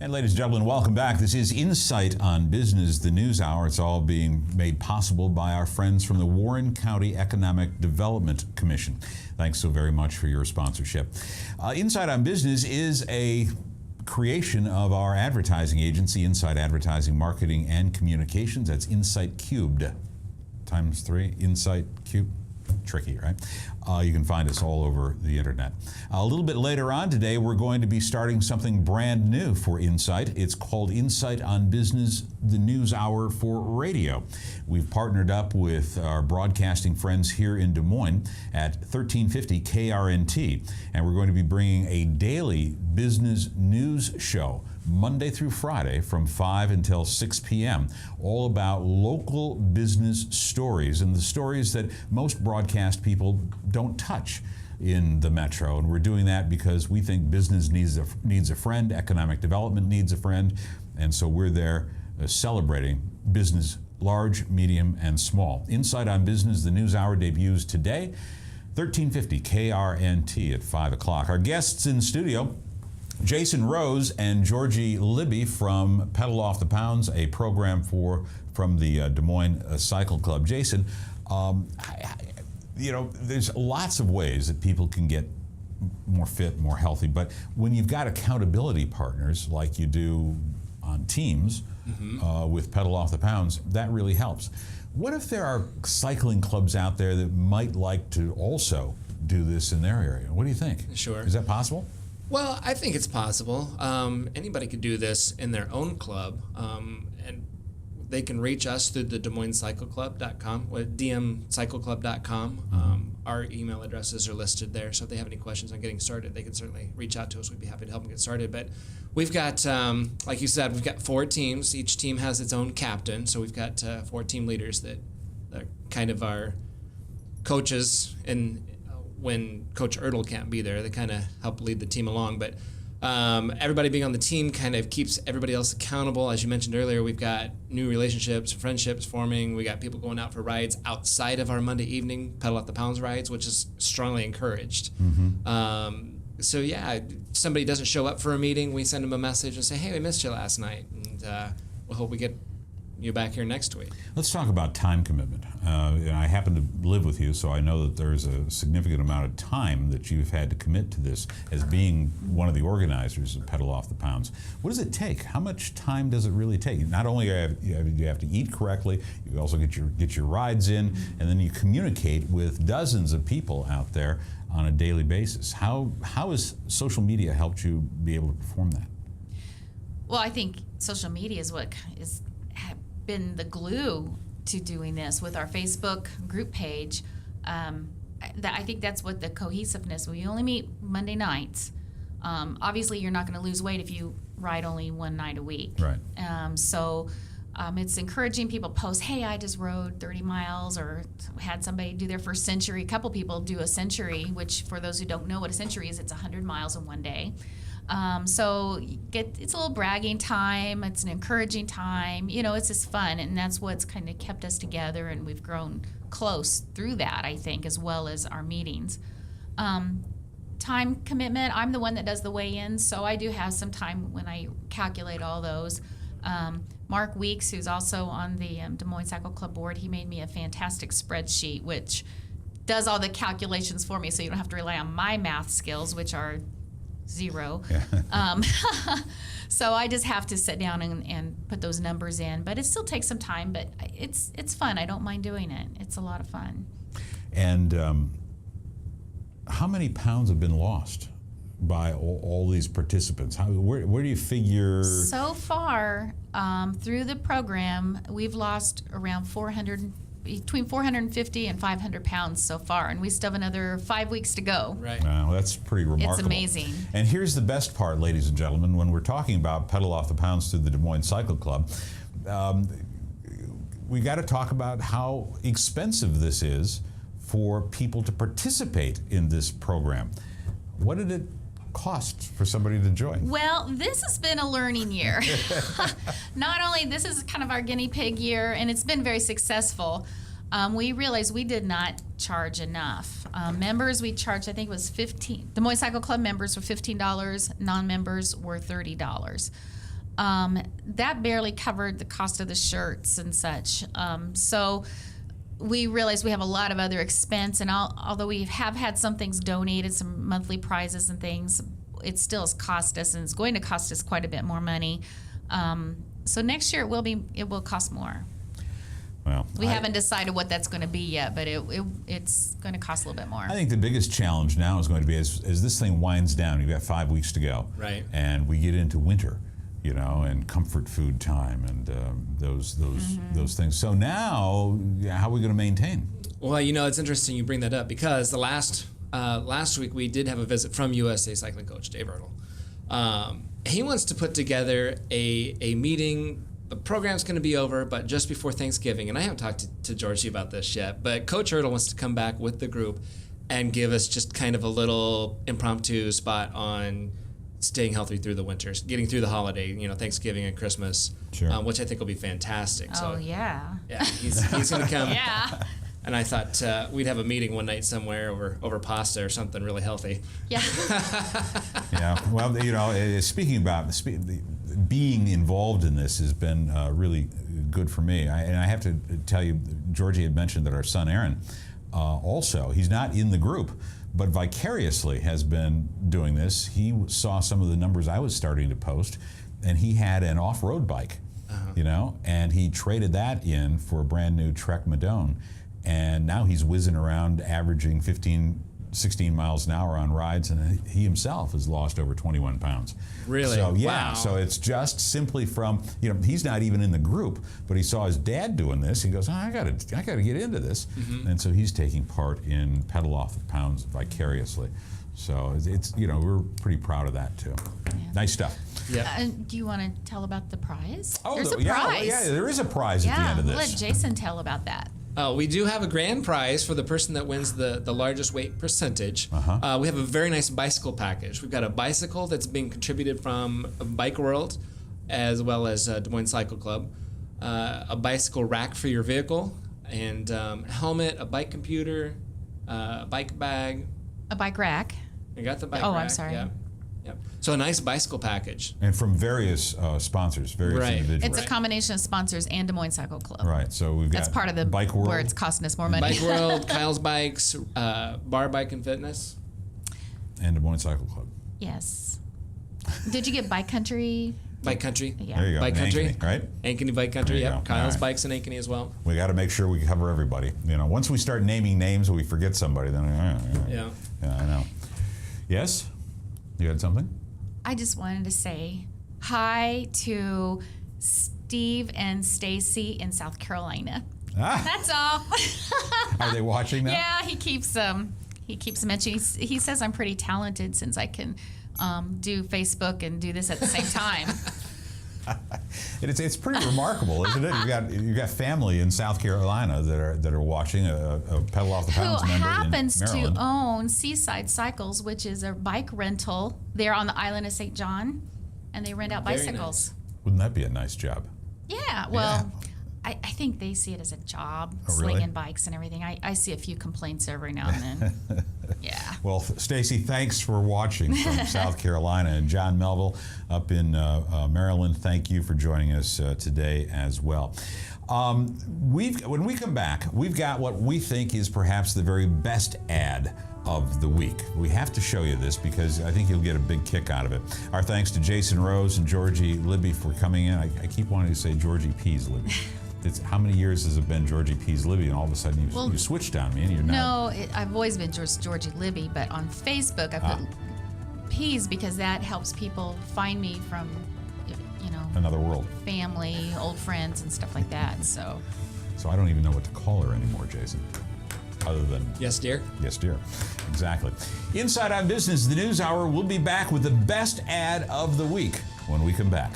And ladies and gentlemen, welcome back. This is Insight on Business, the news hour. It's all being made possible by our friends from the Warren County Economic Development Commission. Thanks so very much for your sponsorship. Insight on Business is a creation of our advertising agency, Insight Advertising, Marketing, and Communications. That's Insight Cubed. Times 3, Insight Cubed. Tricky, right? You can find us all over the internet. A little bit later on today, we're going to be starting something brand new for Insight. It's called Insight on Business, the news hour for radio. We've partnered up with our broadcasting friends here in Des Moines at 1350 KRNT, and we're going to be bringing a daily business news show Monday through Friday from 5 until 6 p.m., all about local business stories and the stories that most broadcast people don't touch in the metro. And we're doing that because we think business needs a friend, economic development needs a friend, and so we're there celebrating business, large, medium, and small. Insight on Business, the news hour, debuts today, 1350 KRNT at 5 o'clock. Our guests in studio, Jason Rose and Georgie Libby from Pedal Off the Pounds, a program from the Des Moines Cycle Club. Jason, there's lots of ways that people can get more fit, more healthy, but when you've got accountability partners like you do on Teams with Pedal Off the Pounds, that really helps. What if there are cycling clubs out there that might like to also do this in their area? What do you think? Sure. Is that possible? Well, I think it's possible. Anybody could do this in their own club, and they can reach us through the Des Moines Cycle Club.com, dmcycleclub.com. Our email addresses are listed there, so if they have any questions on getting started, they can certainly reach out to us. We'd be happy to help them get started. But we've got, like you said, we've got 4 teams. Each team has its own captain, so we've got 4 team leaders that are kind of our coaches and when Coach Ertl can't be there, they kind of help lead the team along. But everybody being on the team kind of keeps everybody else accountable. As you mentioned earlier, we've got new relationships, friendships forming. We got people going out for rides outside of our Monday evening Pedal Off the Pounds rides, which is strongly encouraged. So yeah, somebody doesn't show up for a meeting, we send them a message and say, hey, we missed you last night, and we'll hope we get you back here next week. Let's talk about time commitment. I happen to live with you, so I know that there's a significant amount of time that you've had to commit to this as being one of the organizers of Pedal Off the Pounds. What does it take? How much time does it really take? Not only do you have to eat correctly, you also get your rides in, and then you communicate with dozens of people out there on a daily basis. How has social media helped you be able to perform that? Well, I think social media is what has been the glue to doing this with our Facebook group page. I think that's what the cohesiveness. We only meet Monday nights. Obviously, you're not going to lose weight if you ride only one night a week. Right. So it's encouraging people post, hey, I just rode 30 miles, or had somebody do their first century. A couple people do a century, which for those who don't know what a century is, it's 100 miles in one day. So it's a little bragging time. It's an encouraging time. It's just fun, and that's what's kind of kept us together, and we've grown close through that, I think, as well as our meetings. Time commitment, I'm the one that does the weigh-ins, so I do have some time when I calculate all those. Mark Weeks, who's also on the Des Moines Cycle Club board, he made me a fantastic spreadsheet which does all the calculations for me, so you don't have to rely on my math skills, which are 0. Yeah. So I just have to sit down and put those numbers in, but it still takes some time, but it's fun. I don't mind doing it. It's a lot of fun. And how many pounds have been lost by all these participants? Where do you figure? So far, through the program, we've lost around between 450 and 500 pounds so far, and we still have another 5 weeks to go. Right. Wow, that's pretty remarkable. It's amazing. And here's the best part, ladies and gentlemen, when we're talking about Pedal Off the Pounds through the Des Moines Cycle Club, we got to talk about how expensive this is for people to participate in this program. What did it cost for somebody to join? Well, this has been a learning year. Not only this is kind of our guinea pig year, and it's been very successful. We realized we did not charge enough. Members, we charged, I think it was $15. Des Moines Cycle Club members were $15. Non-members were $30. that barely covered the cost of the shirts and such. So we realized we have a lot of other expense, and although we have had some things donated, some monthly prizes and things, it still has cost us, and it's going to cost us quite a bit more money. So next year it will cost more. Well, We haven't decided what that's going to be yet, but it's going to cost a little bit more. I think the biggest challenge now is going to be as this thing winds down. You've got 5 weeks to go, Right. And we get into winter, and comfort food time and those things. So now, how are we going to maintain? Well, it's interesting you bring that up because the last week we did have a visit from USA Cycling Coach Dave Ertl. He wants to put together a meeting. The program's going to be over, but just before Thanksgiving, and I haven't talked to Georgie about this yet, but Coach Ertl wants to come back with the group and give us just kind of a little impromptu spot on staying healthy through the winters, getting through the holiday, Thanksgiving and Christmas, Sure. Which I think will be fantastic. Oh, So, yeah. yeah, he's going to come. Yeah. And I thought we'd have a meeting one night somewhere over pasta or something really healthy. Yeah. Yeah. Well, speaking about being involved in this has been really good for me. And I have to tell you, Georgie had mentioned that our son Aaron, also, he's not in the group, but vicariously has been doing this. He saw some of the numbers I was starting to post, and he had an off-road bike, and he traded that in for a brand new Trek Madone. And now he's whizzing around, averaging 15, 16 miles an hour on rides, and he himself has lost over 21 pounds. Really? So yeah, Wow. so it's just simply from, he's not even in the group, but he saw his dad doing this. He goes, I gotta get into this, and so he's taking part in Pedal Off the Pounds vicariously. So it's we're pretty proud of that too. Yeah. Nice stuff. Yeah. Do you want to tell about the prize? Oh, There's a yeah, prize. yeah, there is a prize at the Yeah, end of we'll this. let Jason tell about that. We do have a grand prize for the person that wins the largest weight percentage. Uh-huh. We have a very nice bicycle package. We've got a bicycle that's being contributed from Bike World as well as Des Moines Cycle Club, a bicycle rack for your vehicle, and helmet, a bike computer, a bike bag. A bike rack. You got the bike Oh, rack? I'm sorry. Yeah. Yep. So a nice bicycle package. And from various sponsors, various Right. individuals. It's a combination of sponsors and Des Moines Cycle Club. Right, so we've got That's part of the Bike World. where it's costing us more money. Bike World, Kyle's Bikes, Bar Bike and Fitness. and Des Moines Cycle Club. Yes. Did you get Bike Country? Bike Country. Yeah. There you go. Bike Country. Ankeny, right? Ankeny Bike Country, There you yep. go. Kyle's All right. Bikes in Ankeny as well. We got to make sure we cover everybody. Once we start naming names, we forget somebody. Then Yeah. Yeah, I know. Yes, you had something? I just wanted to say hi to Steve and Stacy in South Carolina. Ah, That's all. are they watching now? Yeah, he keeps mentioning. He says I'm pretty talented since I can do Facebook and do this at the same time. It's pretty remarkable, isn't it? You've got family in South Carolina that are watching a Pedal Off the Pounds Who member happens in to Maryland. own Seaside Cycles, which is a bike rental there on the island of St. John, and they rent out Very bicycles. Wouldn't that be a nice job? Yeah, well, I think they see it as a job, Oh, really? slinging bikes and everything. I see a few complaints every now and then. Yeah. Well, Stacy, thanks for watching from South Carolina, and John Melville up in Maryland. Thank you for joining us today as well. When we come back, we've got what we think is perhaps the very best ad of the week. We have to show you this because I think you'll get a big kick out of it. Our thanks to Jason Rose and Georgie Libby for coming in. I keep wanting to say Georgie Pease Libby. How many years has it been Georgie Pease Libby, and all of a sudden you switched on me and you're now... No, I've always been Georgie Libby, but on Facebook I put Peas because that helps people find me from, Another world. family, old friends, and stuff like that. So So I don't even know what to call her anymore, Jason, other than... Yes, dear. Yes, dear. Exactly. Inside Out Business, the News Hour, will be back with the best ad of the week when we come back.